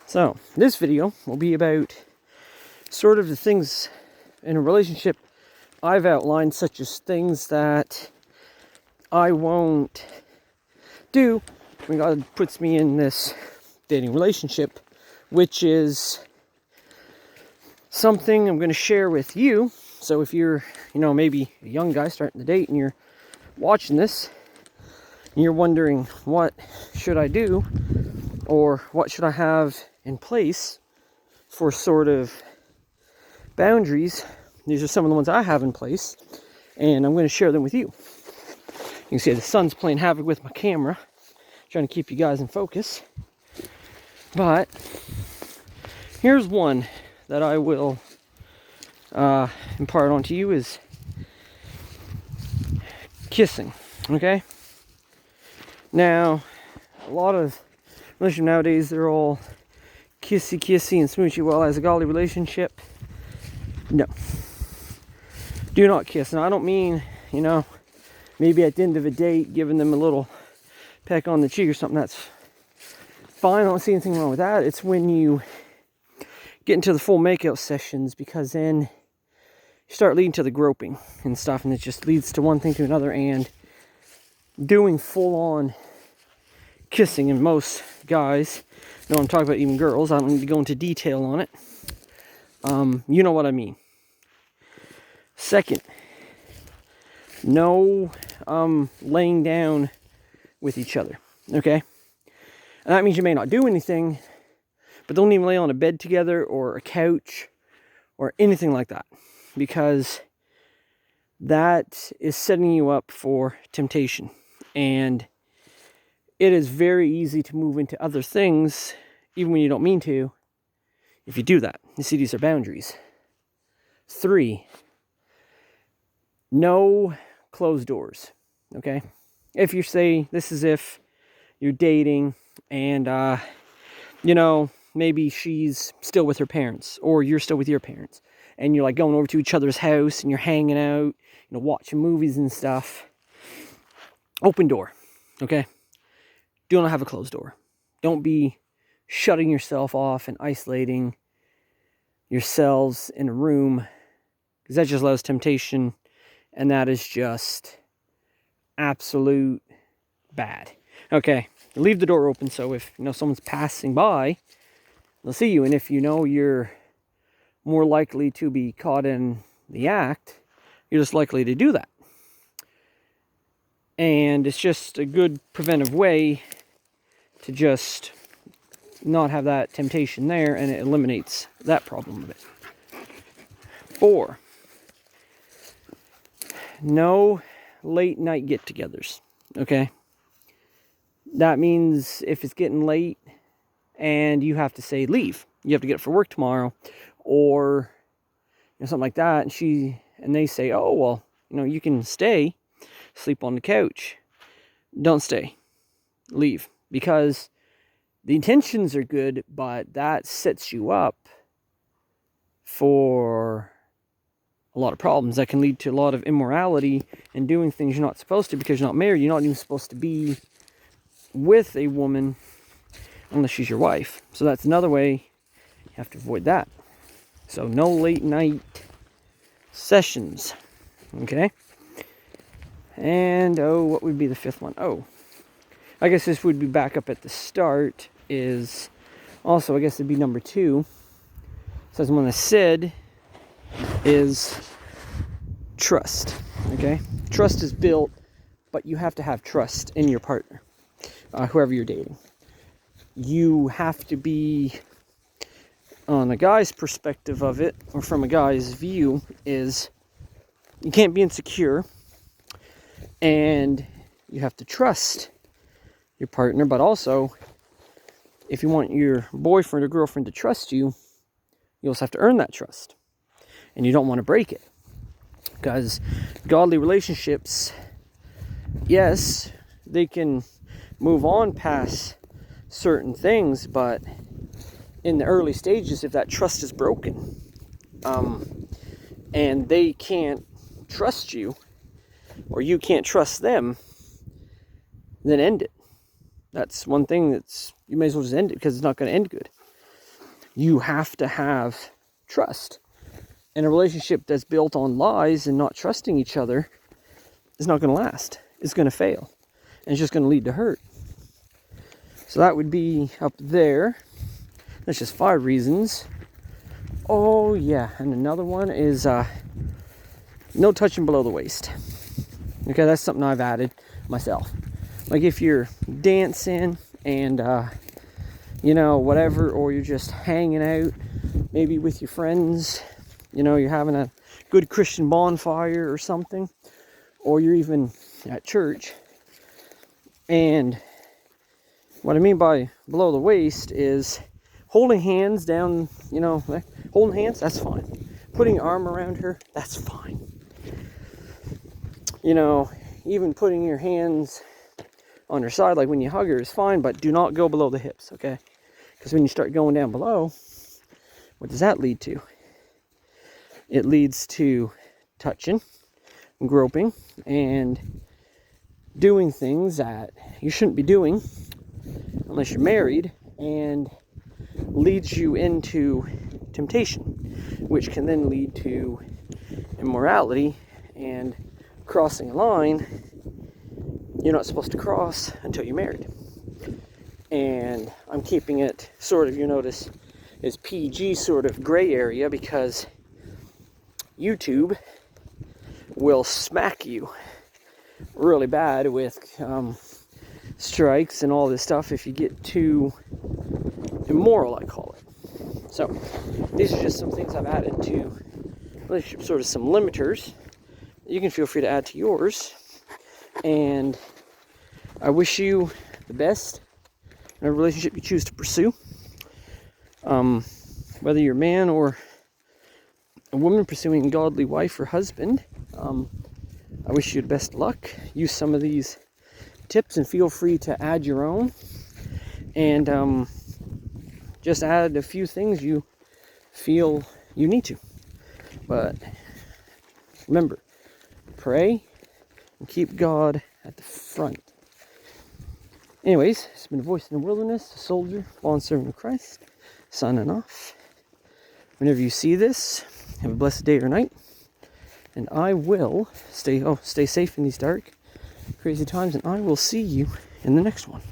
So, this video will be about sort of the things in a relationship I've outlined, such as things that I won't do when God puts me in this dating relationship, which is something I'm going to share with you. So if you're, maybe a young guy starting to date and you're watching this and you're wondering, what should I do? Or what should I have in place for sort of boundaries? These are some of the ones I have in place, and I'm going to share them with you. You can see the sun's playing havoc with my camera, trying to keep you guys in focus. But here's one that I will impart onto you is kissing, okay? Now, a lot of relationships nowadays, they're all kissy and smoochy. Well, as a godly relationship, no. Do not kiss. Now, I don't mean, maybe at the end of a date, giving them a little peck on the cheek or something. That's fine. I don't see anything wrong with that. It's when you get into the full makeout sessions, because then you start leading to the groping and stuff, and it just leads to one thing to another, and doing full-on kissing. And most guys know I'm talking about, even girls. I don't need to go into detail on it. You know what I mean. Second, no laying down with each other, okay? And that means you may not do anything, but don't even lay on a bed together or a couch or anything like that, because that is setting you up for temptation. And it is very easy to move into other things, even when you don't mean to, if you do that. You see, these are boundaries. 3, no closed doors, okay? If you say, this is if you're dating and, maybe she's still with her parents or you're still with your parents, and you're like going over to each other's house and you're hanging out, watching movies and stuff. Open door, okay? Do not have a closed door. Don't be shutting yourself off and isolating yourselves in a room, because that just allows temptation, and that is just absolute bad. Okay, leave the door open, so if someone's passing by, they'll see you, and if you're more likely to be caught in the act, you're just likely to do that. And it's just a good preventive way to just not have that temptation there, and it eliminates that problem of it. 4, no late night get-togethers, okay? That means if it's getting late and you have to say leave, you have to get up for work tomorrow, or something like that, and they say, oh, well, you can stay, sleep on the couch. Don't stay. Leave. Because the intentions are good, but that sets you up for a lot of problems that can lead to a lot of immorality and doing things you're not supposed to, because you're not married. You're not even supposed to be with a woman unless she's your wife. So that's another way you have to avoid that. So no late night sessions. Okay? And, what would be the 5th one? I guess this would be back up at the start, is also, I guess it'd be number 2. So as one I said, is trust, okay? Trust is built, but you have to have trust in your partner, whoever you're dating. You have to be, on a guy's perspective of it, or from a guy's view, is you can't be insecure, and you have to trust your partner. But also, if you want your boyfriend or girlfriend to trust you, you also have to earn that trust, and you don't want to break it, because godly relationships, yes, they can move on past certain things, but in the early stages, if that trust is broken, and they can't trust you, or you can't trust them, then end it. That's one thing you may as well just end it, because it's not going to end good. you have to have trust. And a relationship that's built on lies and not trusting each other is not going to last. It's going to fail. And it's just going to lead to hurt. So that would be up there. That's just 5 reasons. Oh yeah, and another one is no touching below the waist. Okay, that's something I've added myself. Like if you're dancing and whatever, or you're just hanging out maybe with your friends, you're having a good Christian bonfire or something, or you're even at church. And what I mean by below the waist is holding hands down, holding hands, that's fine. Putting your arm around her, that's fine. Even putting your hands on her side, like when you hug her, is fine, but do not go below the hips, okay? Because when you start going down below, what does that lead to? It leads to touching, groping, and doing things that you shouldn't be doing unless you're married, and leads you into temptation, which can then lead to immorality and crossing a line you're not supposed to cross until you're married. And I'm keeping it sort of, you notice, is PG sort of gray area, because YouTube will smack you really bad with strikes and all this stuff if you get too immoral, I call it. So these are just some things I've added to relationship, sort of some limiters. You can feel free to add to yours. And I wish you the best in a relationship you choose to pursue. Whether you're a man or a woman pursuing a godly wife or husband, I wish you the best luck. Use some of these tips and feel free to add your own. And just add a few things you feel you need to. But remember, pray and keep God at the front. Anyways, it's been a voice in the wilderness, a soldier, bondservant of Christ, signing off. Whenever you see this, have a blessed day or night. And I will stay safe in these dark, crazy times, and I will see you in the next one.